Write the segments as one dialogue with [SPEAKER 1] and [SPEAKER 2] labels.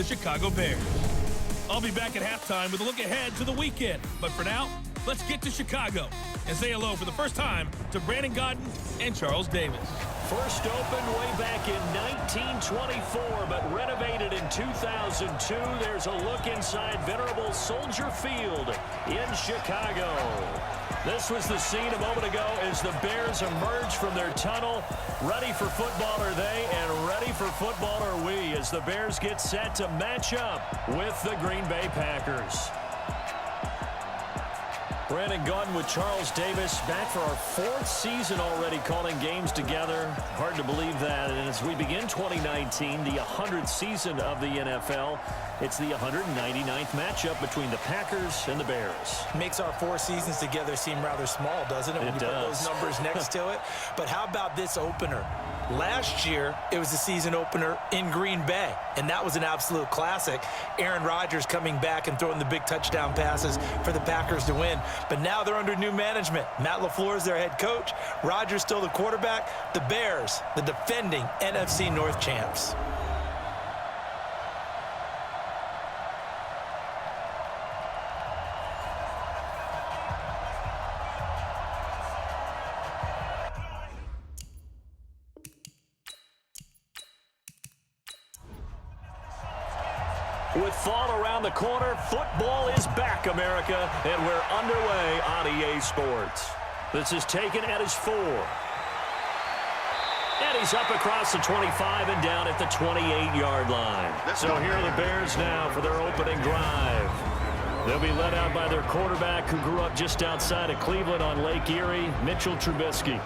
[SPEAKER 1] the Chicago Bears. I'll be back at halftime with a look ahead to the weekend. But for now, let's get to Chicago and say hello for the first time to Brandon Gaudin and Charles Davis.
[SPEAKER 2] First opened way back in 1924, but renovated in 2002. There's a look inside venerable Soldier Field in Chicago. This was the scene a moment ago as the Bears emerge from their tunnel. Ready for football are they, and ready for football are we as the Bears get set to match up with the Green Bay Packers. Brandon Gaudin with Charles Davis back for our fourth season already calling games together. Hard to believe that. And as we begin 2019, the 100th season of the NFL, it's the 199th matchup between the Packers and the Bears.
[SPEAKER 3] Makes our 4 seasons together seem rather small, doesn't it? When you put those numbers next to it. But how about this opener? Last year, it was the season opener in Green Bay, and that was an absolute classic. Aaron Rodgers coming back and throwing the big touchdown passes for the Packers to win. But now they're under new management. Matt LaFleur is their head coach. Rodgers still the quarterback. The Bears, the defending NFC North champs.
[SPEAKER 2] With fall around the corner, football is back, America, and we're underway on EA Sports. This is taken at his 4. And he's up across the 25 and down at the 28-yard line. So here are the Bears now for their opening drive. They'll be led out by their quarterback who grew up just outside of Cleveland on Lake Erie, Mitchell Trubisky.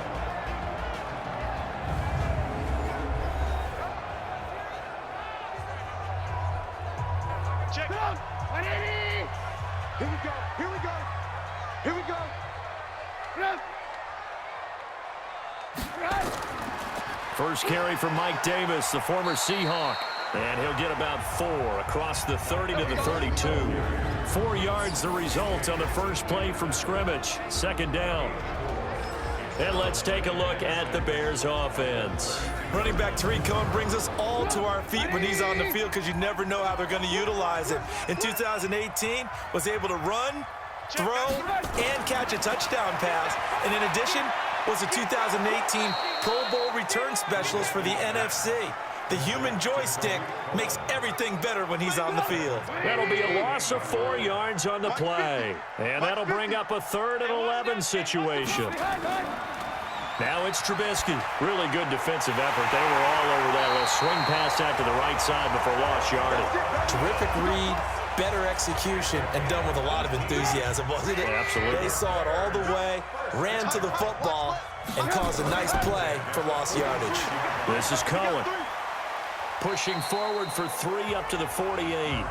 [SPEAKER 4] Check it out. Here we go. Here we go. Here we go.
[SPEAKER 2] First carry from Mike Davis, the former Seahawk. And he'll get about 4 across the 30 to the 32. 4 yards the result on the first play from scrimmage. Second down. And let's take a look at the Bears offense.
[SPEAKER 3] Running back Tariq Cohen brings us all to our feet when he's on the field because you never know how they're going to utilize it. In 2018, was able to run, throw, and catch a touchdown pass. And in addition, was a 2018 Pro Bowl return specialist for the NFC. The human joystick makes everything better when he's on the field.
[SPEAKER 2] That'll be a loss of 4 yards on the play. And that'll bring up a 3rd and 11 situation. Now it's Trubisky. Really good defensive effort. They were all over that little swing pass out to the right side before lost yardage.
[SPEAKER 3] Terrific read, better execution, and done with a lot of enthusiasm, wasn't it?
[SPEAKER 2] Absolutely.
[SPEAKER 3] They saw it all the way, ran to the football, and caused a nice play for lost yardage.
[SPEAKER 2] This is Cohen. Pushing forward for 3 up to the 48.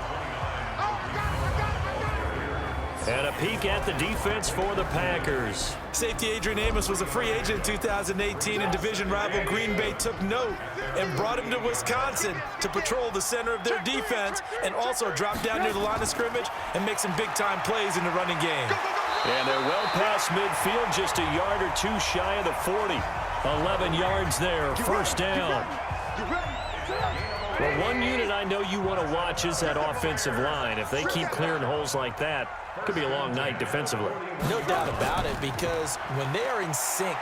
[SPEAKER 2] And a peek at the defense for the Packers.
[SPEAKER 3] Safety Adrian Amos was a free agent in 2018, and division rival Green Bay took note and brought him to Wisconsin to patrol the center of their defense and also drop down near the line of scrimmage and make some big-time plays in the running game.
[SPEAKER 2] And they're well past midfield, just a yard or 2 shy of the 40. 11 yards there, first down. Well, one unit I know you want to watch is that offensive line. If they keep clearing holes like that, it could be a long night defensively.
[SPEAKER 3] No doubt about it, because when they are in sync,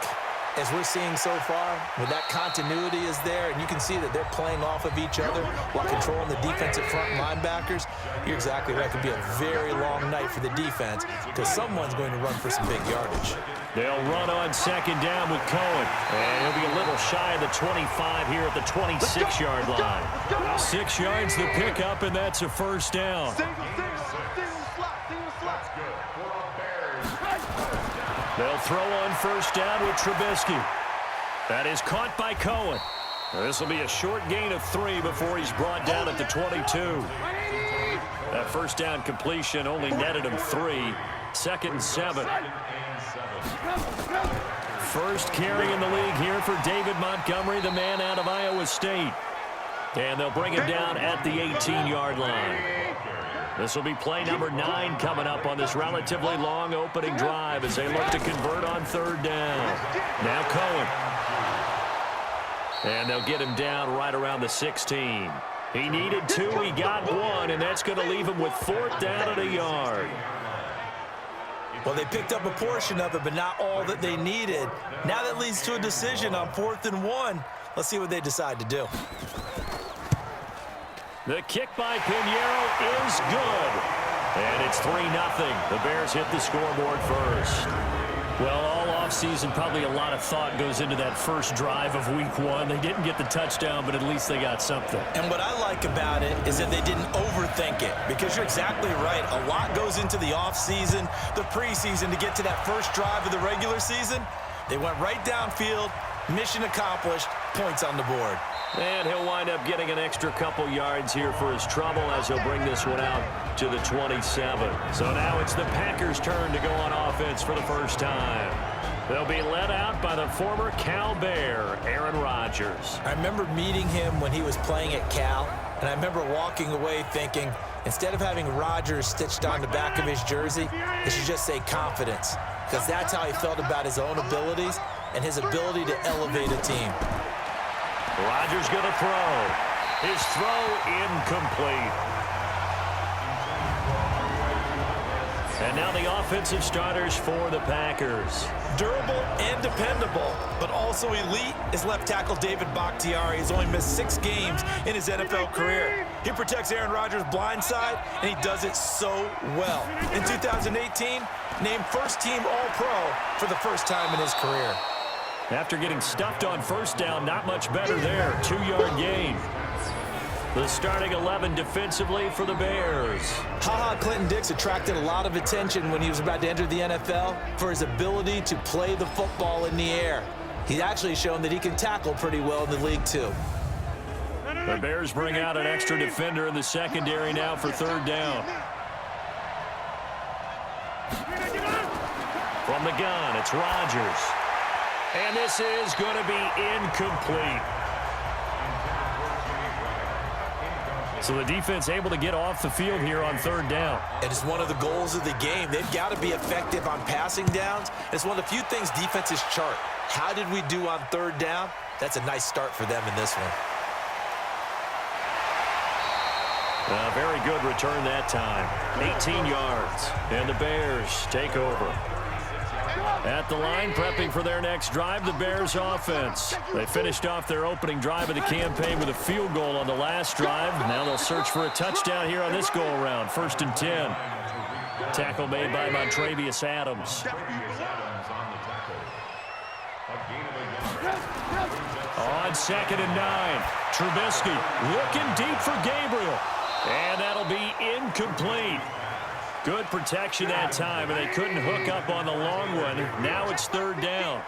[SPEAKER 3] as we're seeing so far, when that continuity is there, and you can see that they're playing off of each other while controlling the defensive front linebackers, you're exactly right. It could be a very long night for the defense because someone's going to run for some big yardage.
[SPEAKER 2] They'll run on second down with Cohen. And he'll be a little shy of the 25 here at the 26-yard line. 6 yards to pick up, and that's a first down. They'll throw on first down with Trubisky. That is caught by Cohen. This will be a short gain of 3 before he's brought down at the 22. That first down completion only netted him 3. 2nd and 7. First carry in the league here for David Montgomery, the man out of Iowa State. And they'll bring him down at the 18-yard line. This will be play number 9 coming up on this relatively long opening drive as they look to convert on 3rd down. Now Cohen. And they'll get him down right around the 16. He needed 2, he got 1, and that's going to leave him with 4th down and a yard.
[SPEAKER 3] Well, they picked up a portion of it, but not all that they needed. Now that leads to a decision on 4th and 1. Let's see what they decide to do.
[SPEAKER 2] The kick by Pinheiro is good. And it's 3-0. The Bears hit the scoreboard first. Well, all offseason, probably a lot of thought goes into that first drive of Week 1. They didn't get the touchdown, but at least they got something.
[SPEAKER 3] And what I like about it is that they didn't overthink it, because you're exactly right. A lot goes into the offseason, the preseason, to get to that first drive of the regular season. They went right downfield, mission accomplished, points on the board.
[SPEAKER 2] And he'll wind up getting an extra couple yards here for his trouble as he'll bring this one out to the 27. So now it's the Packers' turn to go on offense for the first time. They'll be led out by the former Cal Bear, Aaron Rodgers.
[SPEAKER 3] I remember meeting him when he was playing at Cal, and I remember walking away thinking, instead of having Rodgers stitched on the back of his jersey, it should just say confidence, because that's how he felt about his own abilities and his ability to elevate a team.
[SPEAKER 2] Rodgers going to throw. His throw incomplete. And now the offensive starters for the Packers.
[SPEAKER 3] Durable and dependable, but also elite is left tackle David Bakhtiari. He's only missed 6 games in his NFL career. He protects Aaron Rodgers' blind side, and he does it so well. In 2018, named first-team All-Pro for the first time in his career.
[SPEAKER 2] After getting stuffed on first down, not much better there. 2-yard gain. The starting 11 defensively for the Bears.
[SPEAKER 3] Clinton-Dix attracted a lot of attention when he was about to enter the NFL for his ability to play the football in the air. He's actually shown that he can tackle pretty well in the league, too.
[SPEAKER 2] The Bears bring out an extra defender in the secondary now for 3rd down. From the gun, it's Rodgers. And this is going to be incomplete. So the defense able to get off the field here on 3rd down.
[SPEAKER 3] And it's one of the goals of the game. They've got to be effective on passing downs. It's one of the few things defenses chart. How did we do on 3rd down? That's a nice start for them in this one.
[SPEAKER 2] A very good return that time. 18 yards. And the Bears take over. At the line, prepping for their next drive, the Bears offense. They finished off their opening drive of the campaign with a field goal on the last drive. Now they'll search for a touchdown here on this go-around. 1st and 10. Tackle made by Montravius Adams. On 2nd and 9, Trubisky looking deep for Gabriel. And that'll be incomplete. Good protection that time, and they couldn't hook up on the long one. Now it's 3rd down.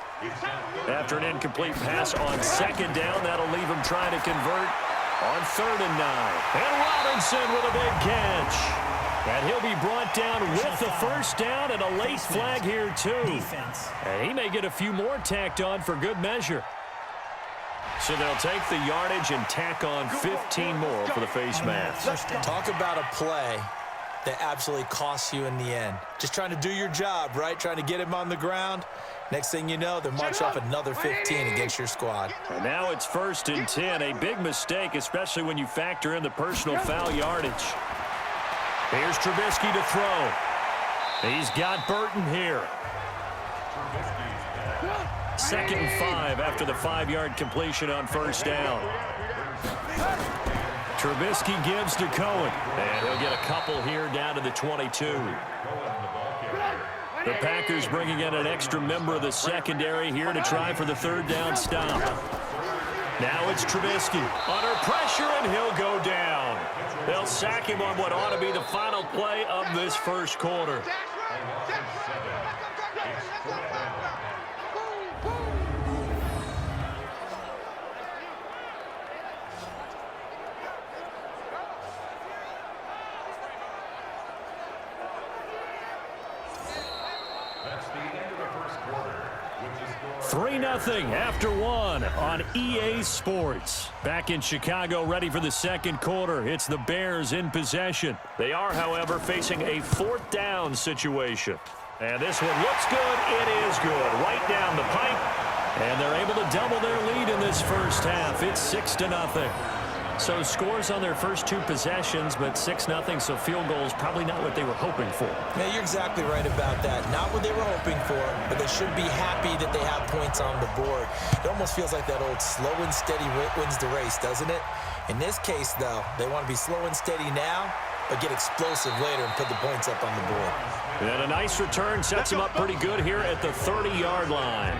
[SPEAKER 2] After an incomplete pass on 2nd down, that'll leave them trying to convert on 3rd and 9. And Robinson with a big catch. And he'll be brought down with the 1st down and a late flag here, too. And he may get a few more tacked on for good measure. So they'll take the yardage and tack on 15 more for the face mask.
[SPEAKER 3] Talk about a play that absolutely costs you in the end. Just trying to do your job, right? Trying to get him on the ground. Next thing you know, they're marched off another 15 against your squad.
[SPEAKER 2] And now it's 1st and 10. A big mistake, especially when you factor in the personal foul yardage. Here's Trubisky to throw. He's got Burton here. 2nd and 5 after the 5-yard completion on 1st down. Trubisky gives to Cohen. And he'll get a couple here down to the 22. The Packers bringing in an extra member of the secondary here to try for the 3rd down stop. Now it's Trubisky under pressure, and he'll go down. They'll sack him on what ought to be the final play of this 1st quarter.
[SPEAKER 5] That's the end of the 1st quarter, which is
[SPEAKER 2] 3-0 after 1 on EA Sports. Back in Chicago, ready for the 2nd quarter. It's the Bears in possession. They are, however, facing a 4th down situation. And this one looks good. It is good. Right down the pipe. And they're able to double their lead in this 1st half. It's 6-0. So scores on their first 2 possessions, but 6-0, so field goals probably not what they were hoping for.
[SPEAKER 3] Yeah, you're exactly right about that. Not what they were hoping for, but they should be happy that they have points on the board. It almost feels like that old slow and steady wins the race, doesn't it? In this case, though, they want to be slow and steady now, but get explosive later and put the points up on the board.
[SPEAKER 2] And a nice return sets him up pretty good here at the 30-yard line.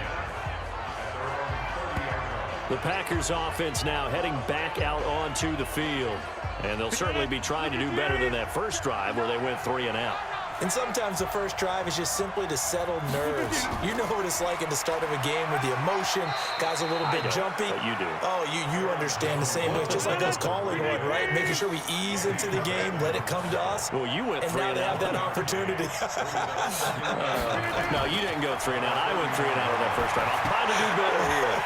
[SPEAKER 2] The Packers offense now heading back out onto the field. And they'll certainly be trying to do better than that first drive where they went 3 and out.
[SPEAKER 3] And sometimes the first drive is just simply to settle nerves. You know what it's like at the start of a game with the emotion. Guys are a little bit jumpy.
[SPEAKER 2] But you do.
[SPEAKER 3] Oh, you understand the same way. It's just like us calling one, right? Making sure we ease into the game, let it come to us.
[SPEAKER 2] Well, you went 3 and out.
[SPEAKER 3] And now they have that opportunity.
[SPEAKER 2] No, you didn't go 3 and out. I went 3 and out on that first drive. I'll try to do better here.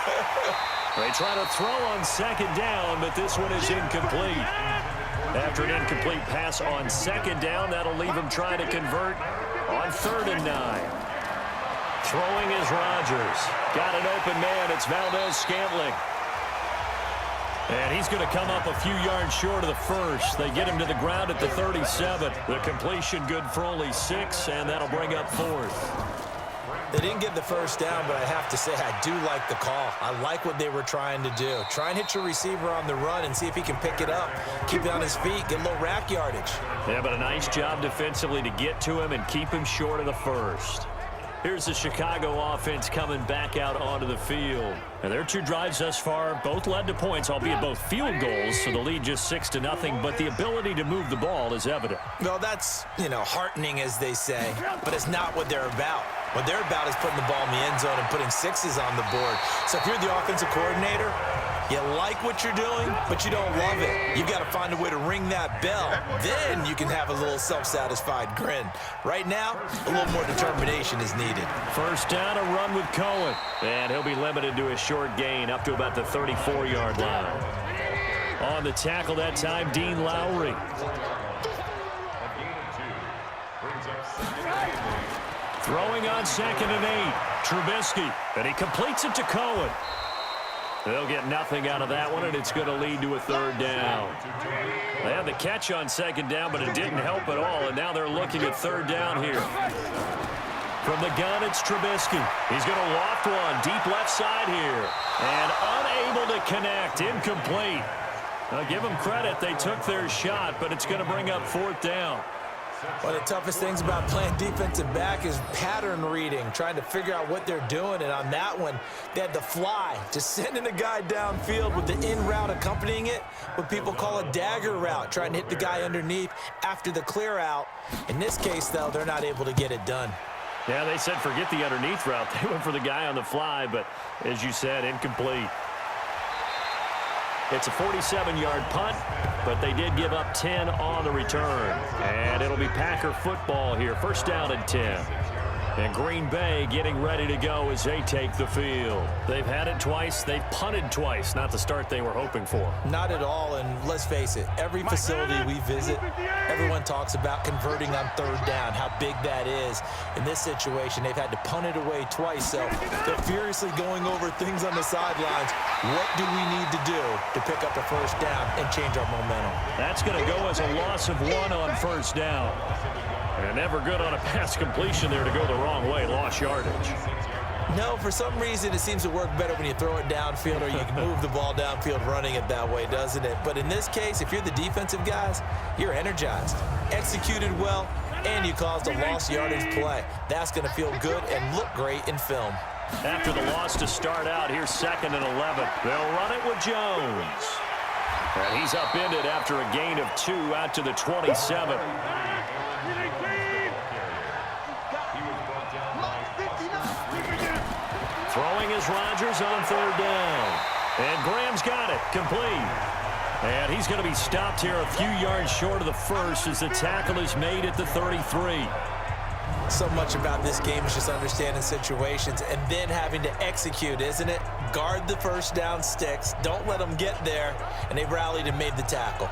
[SPEAKER 2] They try to throw on 2nd down, but this one is incomplete. After an incomplete pass on 2nd down, that'll leave him trying to convert on 3rd and 9. Throwing is Rodgers. Got an open man. It's Valdez-Scantling. And he's going to come up a few yards short of the first. They get him to the ground at the 37. The completion good for only 6, and that'll bring up 4th.
[SPEAKER 3] They didn't get the first down, but I have to say I do like the call. I like what they were trying to do. Try and hit your receiver on the run and see if he can pick it up. Keep it on his feet, get a little rack yardage.
[SPEAKER 2] Yeah, but a nice job defensively to get to him and keep him short of the first. Here's the Chicago offense coming back out onto the field. And their 2 drives thus far both led to points, albeit both field goals, so the lead just 6-0, but the ability to move the ball is evident.
[SPEAKER 3] Well, that's, heartening, as they say, but it's not what they're about. What they're about is putting the ball in the end zone and putting 6s on the board. So if you're the offensive coordinator, you like what you're doing, but you don't love it. You've got to find a way to ring that bell. Then you can have a little self-satisfied grin. Right now, a little more determination is needed.
[SPEAKER 2] First down, a run with Cohen. And he'll be limited to a short gain up to about the 34-yard line. On the tackle that time, Dean Lowry. Throwing on 2nd and 8. Trubisky. And he completes it to Cohen. They'll get nothing out of that one, and it's going to lead to a 3rd down. They had the catch on 2nd down, but it didn't help at all, and now they're looking at 3rd down here. From the gun, it's Trubisky. He's going to loft one deep left side here, and unable to connect. Incomplete. Now, give them credit. They took their shot, but it's going to bring up 4th down.
[SPEAKER 3] One of the toughest things about playing defensive back is pattern reading, trying to figure out what they're doing. And on that one, they had the fly, just sending a guy downfield with the in route accompanying it, what people call a dagger route, trying to hit the guy underneath after the clear out. In this case, though, they're not able to get it done.
[SPEAKER 2] Yeah, they said forget the underneath route. They went for the guy on the fly, but as you said, incomplete. It's a 47-yard punt, but they did give up 10 on the return. And it'll be Packer football here. First down and 10. And Green Bay getting ready to go as they take the field. They've had it twice. They've punted twice. Not the start they were hoping for.
[SPEAKER 3] Not at all, and let's face it, every facility we visit, everyone talks about converting on 3rd down, how big that is. In this situation, they've had to punt it away twice, so they're furiously going over things on the sidelines. What do we need to do to pick up a 1st down and change our momentum?
[SPEAKER 2] That's going to go as a loss of 1 on 1st down. And never good on a pass completion there to go the wrong way. Lost yardage.
[SPEAKER 3] No, for some reason it seems to work better when you throw it downfield or you can move the ball downfield running it that way, doesn't it? But in this case, if you're the defensive guys, you're energized, executed well, and you caused a lost yardage play. That's going to feel good and look great in film.
[SPEAKER 2] After the loss to start out, here's 2nd and 11. They'll run it with Jones. And he's upended after a gain of 2 out to the 27. Throwing is Rodgers on 3rd down. And Graham's got it. Complete. And he's going to be stopped here a few yards short of the first as the tackle is made at the 33.
[SPEAKER 3] So much about this game is just understanding situations and then having to execute, isn't it? Guard the 1st down sticks. Don't let them get there. And they rallied and made the tackle.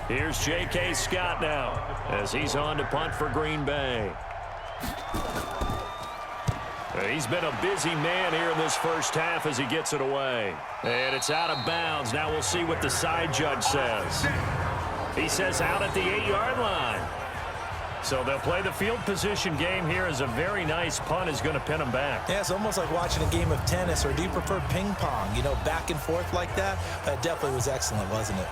[SPEAKER 2] Here's J.K. Scott now as he's on to punt for Green Bay. He's been a busy man here in this first half as he gets it away. And it's out of bounds. Now we'll see what the side judge says. He says out at the 8-yard line. So they'll play the field position game here as a very nice punt is going to pin them back.
[SPEAKER 3] Yeah, it's almost like watching a game of tennis, or do you prefer ping pong? You know, back and forth like that? That definitely was excellent, wasn't it?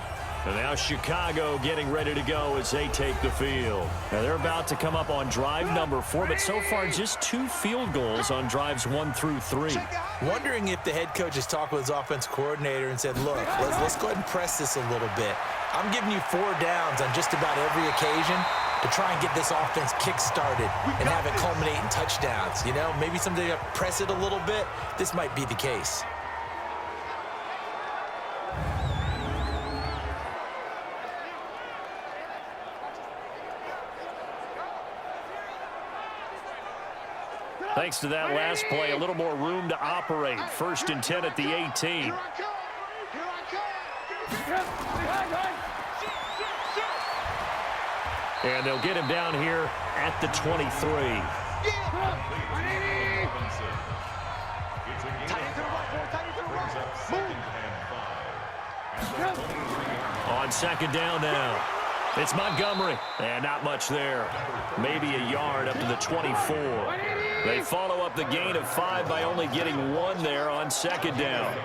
[SPEAKER 2] And now Chicago getting ready to go as they take the field. Now they're about to come up on drive number 4, but so far just 2 field goals on drives 1 through 3.
[SPEAKER 3] Wondering if the head coach has talked with his offense coordinator and said, look, let's go ahead and press this a little bit. I'm giving you 4 downs on just about every occasion to try and get this offense kick-started and have it culminate in touchdowns. You know, maybe someday you press it a little bit. This might be the case.
[SPEAKER 2] Thanks to that last play, a little more room to operate. 1st and 10 at the 18. And they'll get him down here at the 23. On 2nd down now. It's Montgomery. And not much there. Maybe a yard up to the 24. They follow up the gain of 5 by only getting 1 there on 2nd down.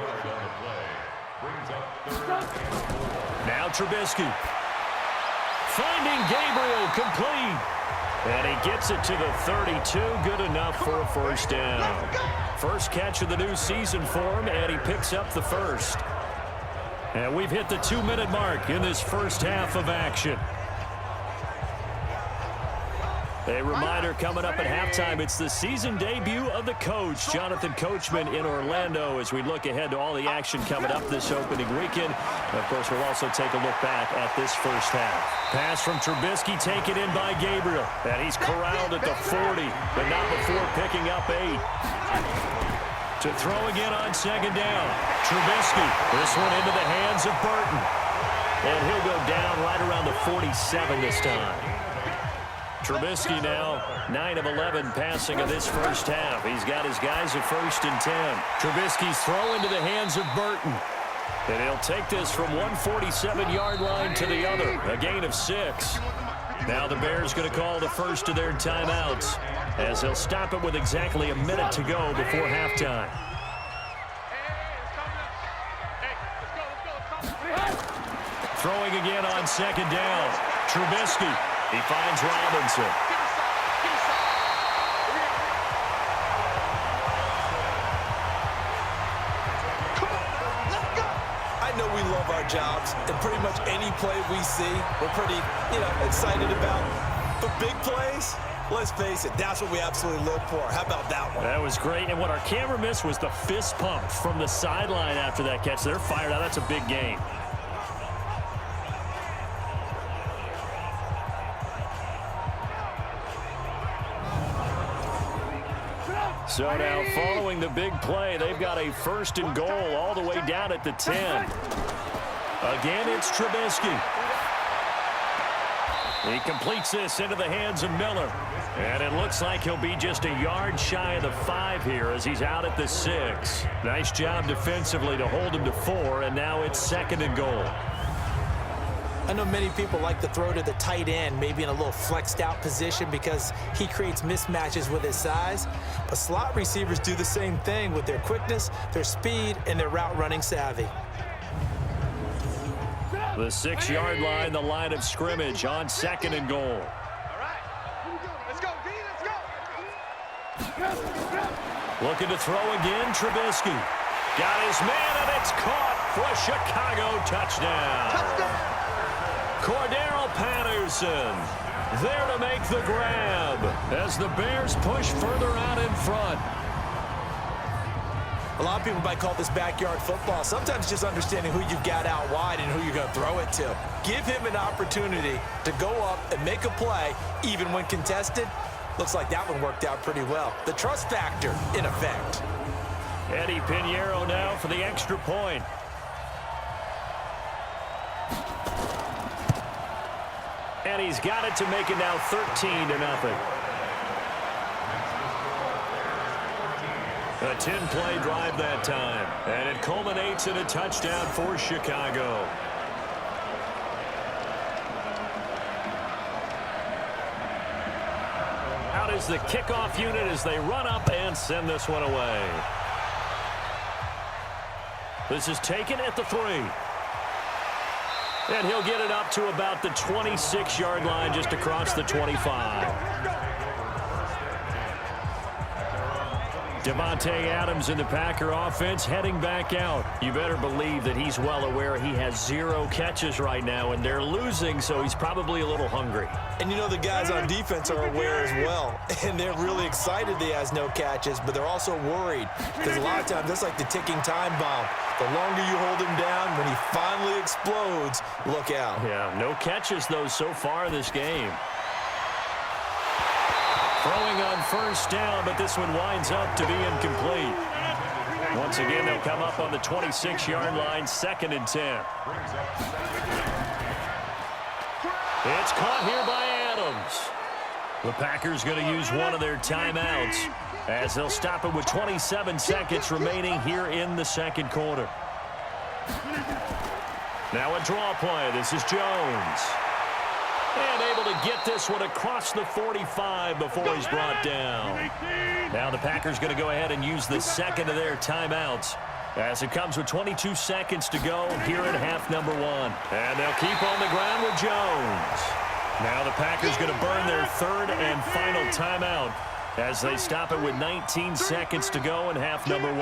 [SPEAKER 2] Now Trubisky. Finding Gabriel complete. And he gets it to the 32. Good enough for a 1st down. First catch of the new season for him, and he picks up the 1st. And we've hit the 2-minute mark in this first half of action. A reminder coming up at halftime, it's the season debut of the coach, Jonathan Coachman in Orlando, as we look ahead to all the action coming up this opening weekend. And of course, we'll also take a look back at this first half. Pass from Trubisky taken in by Gabriel. And he's corralled at the 40, but not before picking up 8. To throw again on 2nd down. Trubisky, this one into the hands of Burton. And he'll go down right around the 47 this time. Trubisky now 9 of 11 passing in this first half. He's got his guys at 1st and 10. Trubisky's throw into the hands of Burton. And he'll take this from 147-yard line to the other. A gain of 6. Now the Bears going to call the first of their timeouts, as they'll stop it with exactly a minute to go before halftime. Throwing again on 2nd down. Trubisky. He finds Robinson.
[SPEAKER 3] I know we love our jobs, and pretty much any play we see, we're pretty, excited about. But big plays, let's face it, that's what we absolutely live for. How about that one?
[SPEAKER 2] That was great, and what our camera missed was the fist pump from the sideline after that catch. They're fired out. That's a big game. So now following the big play, they've got a 1st and goal all the way down at the 10. Again, it's Trubisky. He completes this into the hands of Miller. And it looks like he'll be just a yard shy of the 5 here as he's out at the 6. Nice job defensively to hold him to 4, and now it's 2nd and goal.
[SPEAKER 3] I know many people like to throw to the tight end, maybe in a little flexed out position because he creates mismatches with his size. But slot receivers do the same thing with their quickness, their speed, and their route running savvy.
[SPEAKER 2] The 6-yard line, the line of scrimmage on 2nd and goal.
[SPEAKER 4] All right. Let's go, D. Let's go.
[SPEAKER 2] Looking to throw again, Trubisky. Got his man, and it's caught for a Chicago touchdown. Cordero Patterson there to make the grab as the Bears push further out in front.
[SPEAKER 3] A lot of people might call this backyard football. Sometimes just understanding who you've got out wide and who you're going to throw it to. Give him an opportunity to go up and make a play, even when contested. Looks like that one worked out pretty well. The trust factor in effect.
[SPEAKER 2] Eddie Pinheiro now for the extra point. And he's got it to make it now 13-0. A 10-play drive that time, and it culminates in a touchdown for Chicago. Out is the kickoff unit as they run up and send this one away. This is taken at the 3. And he'll get it up to about the 26-yard line, just across the 25. Devontae Adams in the Packer offense heading back out. You better believe that he's well aware he has 0 catches right now, and they're losing, so he's probably a little hungry.
[SPEAKER 3] And you know the guys on defense are aware as well, and they're really excited that he has no catches, but they're also worried because a lot of times that's like the ticking time bomb. The longer you hold him down, when he finally explodes, look out.
[SPEAKER 2] Yeah, no catches, though, so far this game. Throwing on first down, but this one winds up to be incomplete. Once again, they'll come up on the 26-yard line, 2nd and 10. It's caught here by Adams. The Packers going to use one of their timeouts as they'll stop it with 27 seconds remaining here in the second quarter. Now a draw play. This is Jones. And able to get this one across the 45 before he's brought down. Now the Packers going to go ahead and use the second of their timeouts as it comes with 22 seconds to go here in half number 1. And they'll keep on the ground with Jones. Now the Packers going to burn their 3rd and final timeout as they stop it with 19 seconds to go in half number 1.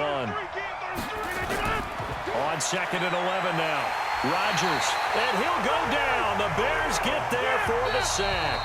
[SPEAKER 2] On 2nd and 11 now. Rodgers, and he'll go down. The Bears get there for the sack.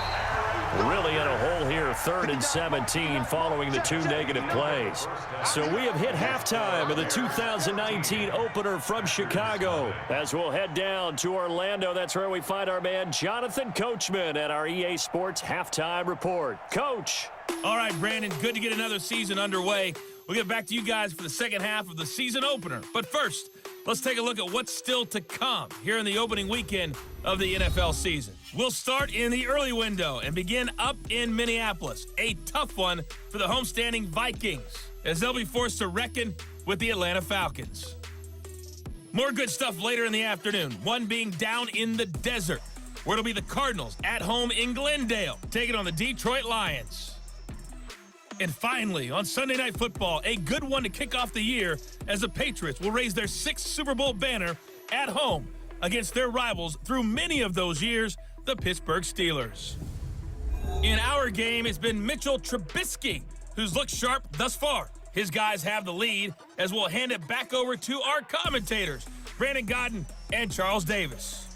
[SPEAKER 2] Really in a hole here, 3rd and 17 following the 2 negative plays. So we have hit halftime of the 2019 opener from Chicago. As we'll head down to Orlando, that's where we find our man Jonathan Coachman at our EA Sports Halftime Report. Coach.
[SPEAKER 1] All right, Brandon, good to get another season underway. We'll get back to you guys for the second half of the season opener. But first, let's take a look at what's still to come here in the opening weekend of the NFL season. We'll start in the early window and begin up in Minneapolis. A tough one for the homestanding Vikings as they'll be forced to reckon with the Atlanta Falcons. More good stuff later in the afternoon, one being down in the desert, where it'll be the Cardinals at home in Glendale, taking on the Detroit Lions. And finally, on Sunday Night Football, a good one to kick off the year as the Patriots will raise their 6th Super Bowl banner at home against their rivals through many of those years, the Pittsburgh Steelers. In our game, it's been Mitchell Trubisky who's looked sharp thus far. His guys have the lead as we'll hand it back over to our commentators, Brandon Godden and Charles Davis.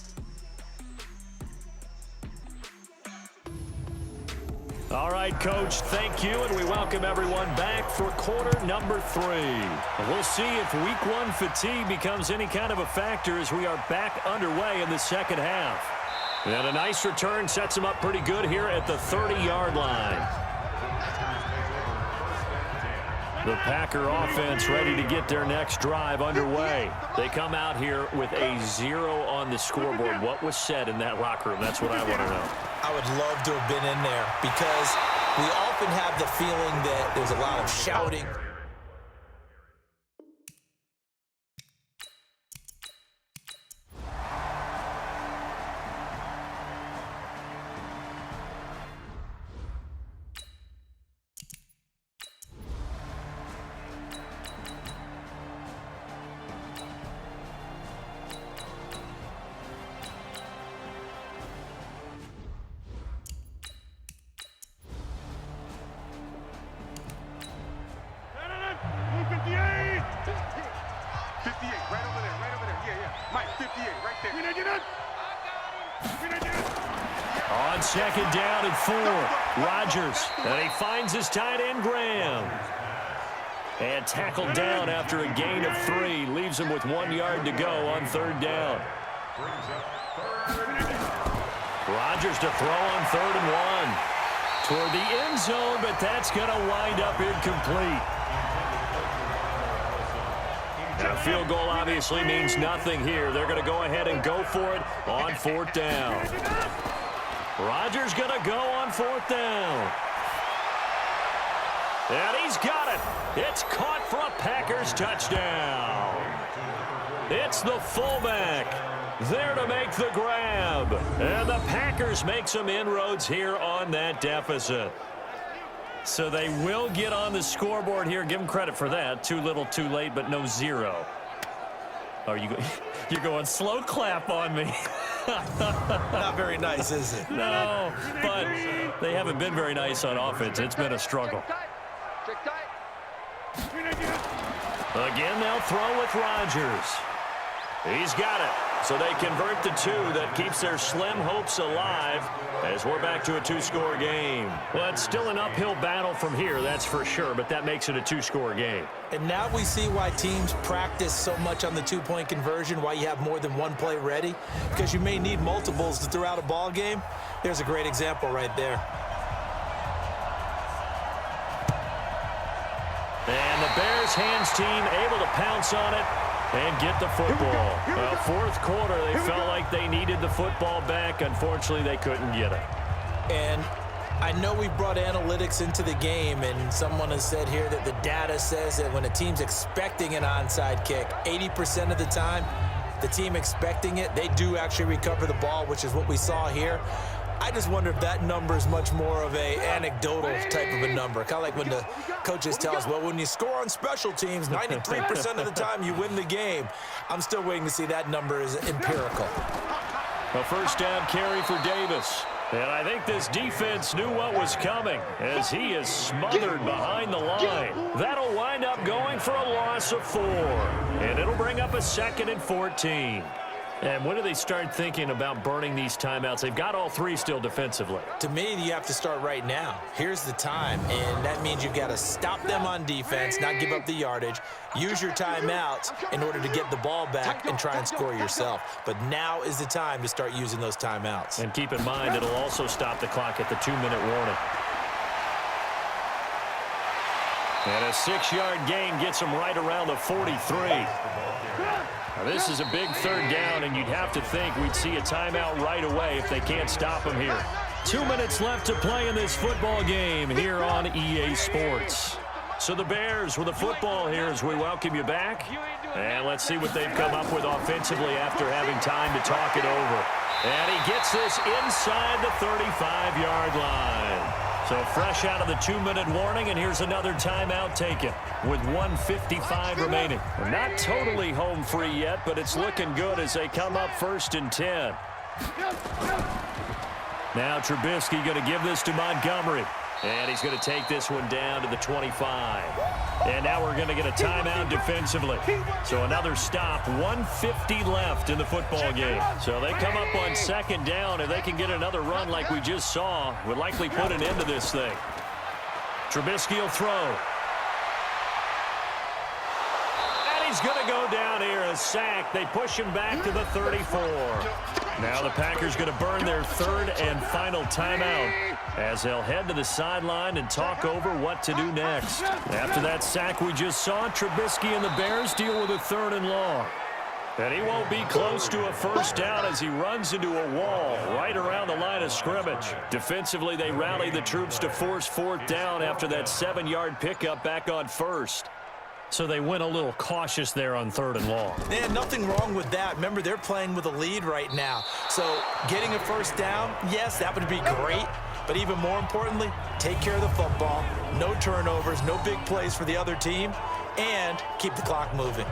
[SPEAKER 2] All right, Coach, thank you, and we welcome everyone back for quarter number 3. We'll see if week 1 fatigue becomes any kind of a factor as we are back underway in the second half. And a nice return sets them up pretty good here at the 30-yard line. The Packer offense ready to get their next drive underway. They come out here with a 0 on the scoreboard. What was said in that locker room? That's what I want to know.
[SPEAKER 3] I would love to have been in there because we often have the feeling that there's a lot of shouting.
[SPEAKER 2] On 2nd down and 4, Rodgers, and he finds his tight end, Graham. And tackled down after a gain of 3, leaves him with 1 yard to go on 3rd down. Rodgers to throw on 3rd and 1. Toward the end zone, but that's going to wind up incomplete. And a field goal obviously means nothing here. They're going to go ahead and go for it on 4th down. Rodgers going to go on 4th down. And he's got it. It's caught for a Packers touchdown. It's the fullback there to make the grab. And the Packers make some inroads here on that deficit. So they will get on the scoreboard here. Give them credit for that. Too little, too late, but no zero. Oh, you're going slow clap on me.
[SPEAKER 3] Not very nice, is it?
[SPEAKER 2] No, but they haven't been very nice on offense. It's been a struggle. Again, they'll throw with Rodgers. He's got it. So they convert the two. That keeps their slim hopes alive as we're back to a two-score game. Well, it's still an uphill battle from here, that's for sure, but that makes it a two-score game.
[SPEAKER 3] And now we see why teams practice so much on the two-point conversion, why you have more than one play ready, because you may need multiples to throw out a ball game. There's a great example right there.
[SPEAKER 2] And the Bears hands team able to pounce on it and get the football. Well, fourth quarter, they felt like they needed the football back. Unfortunately, they couldn't get it.
[SPEAKER 3] And I know we brought analytics into the game, and someone has said here that the data says that when a team's expecting an onside kick, 80% of the time, the team expecting it, they do actually recover the ball, which is what we saw here. I just wonder if that number is much more of a anecdotal type of a number. Kind of like when the coaches tell us, well, when you score on special teams, 93% of the time you win the game. I'm still waiting to see that number is empirical.
[SPEAKER 2] A first down carry for Davis. And I think this defense knew what was coming as he is smothered behind the line. That'll wind up going for a loss of 4. And it'll bring up a 2nd and 14. And when do they start thinking about burning these timeouts? They've got all 3 still defensively.
[SPEAKER 3] To me, you have to start right now. Here's the time, and that means you've got to stop them on defense, not give up the yardage, use your timeouts in order to get the ball back and try and score yourself. But now is the time to start using those timeouts.
[SPEAKER 2] And keep in mind, it'll also stop the clock at the 2-minute warning. And a 6-yard gain gets them right around the 43. Now, this is a big third down, and you'd have to think we'd see a timeout right away if they can't stop them here. 2 minutes left to play in this football game here on EA Sports. So the Bears with the football here as we welcome you back. And let's see what they've come up with offensively after having time to talk it over. And he gets this inside the 35-yard line. So fresh out of the 2-minute warning, and here's another timeout taken with 1:55 remaining. They're not totally home free yet, but it's looking good as they come up 1st and 10. Now Trubisky going to give this to Montgomery. And he's going to take this one down to the 25. And now we're going to get a timeout defensively. So another stop, 1:50 left in the football game. So they come up on 2nd down. If they can get another run like we just saw, would likely put an end to this thing. Trubisky will throw. And he's going to go down here, a sack. They push him back to the 34. Now the Packers going to burn their 3rd and final timeout as they'll head to the sideline and talk over what to do next. After that sack we just saw, Trubisky and the Bears deal with a 3rd and long. And he won't be close to a first down as he runs into a wall right around the line of scrimmage. Defensively, they rally the troops to force 4th down after that 7-yard pickup back on 1st. So they went a little cautious there on 3rd and long.
[SPEAKER 3] Yeah, nothing wrong with that. Remember, they're playing with a lead right now. So getting a first down, yes, that would be great. But even more importantly, take care of the football. No turnovers, no big plays for the other team, and keep the clock moving.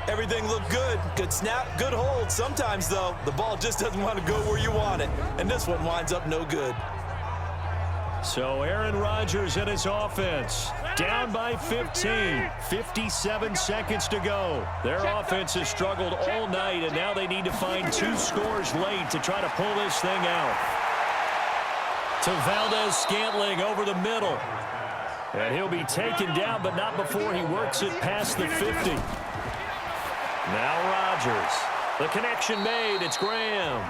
[SPEAKER 3] Everything looked good. Good snap, good hold. Sometimes, though, the ball just doesn't want to go where you want it. And this one winds up no good.
[SPEAKER 2] So Aaron Rodgers and his offense down by 15. 57 seconds to go. Their offense has struggled all night, and now they need to find 2 scores late to try to pull this thing out. To Valdez-Scantling over the middle. And he'll be taken down, but not before he works it past the 50. Now Rodgers. The connection made. It's Graham.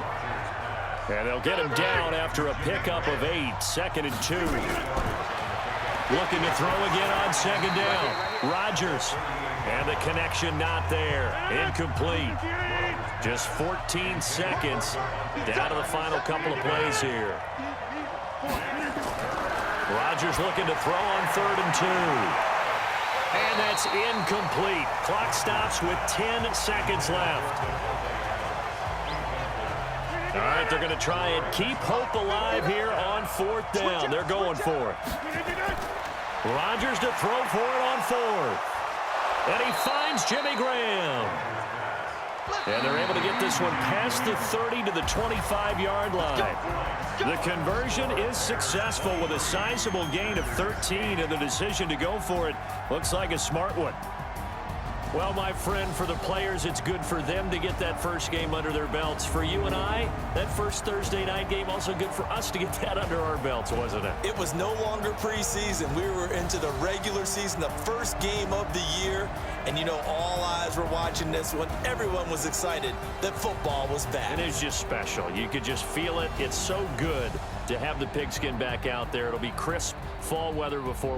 [SPEAKER 2] And they'll get him down after a pickup of 8. 2nd and 2. Looking to throw again on 2nd down. Rodgers. And the connection not there. Incomplete. Just 14 seconds down to the final couple of plays here. Rodgers looking to throw on 3rd and 2. And that's incomplete. Clock stops with 10 seconds left. All right, they're going to try and keep hope alive here on 4th down. They're going for it. Rodgers to throw for it on 4th. And he finds Jimmy Graham. And they're able to get this one past the 30 to the 25-yard line. The conversion is successful with a sizable gain of 13, and the decision to go for it looks like a smart one. Well, my friend, for the players, it's good for them to get that first game under their belts. For you and I, that first Thursday night game, also good for us to get that under our belts, wasn't it?
[SPEAKER 3] It was no longer preseason. We were into the regular season, the first game of the year. And, you know, all eyes were watching this one. Everyone was excited that football was back.
[SPEAKER 2] It is just special. You could just feel it. It's so good to have the pigskin back out there. It'll be crisp fall weather before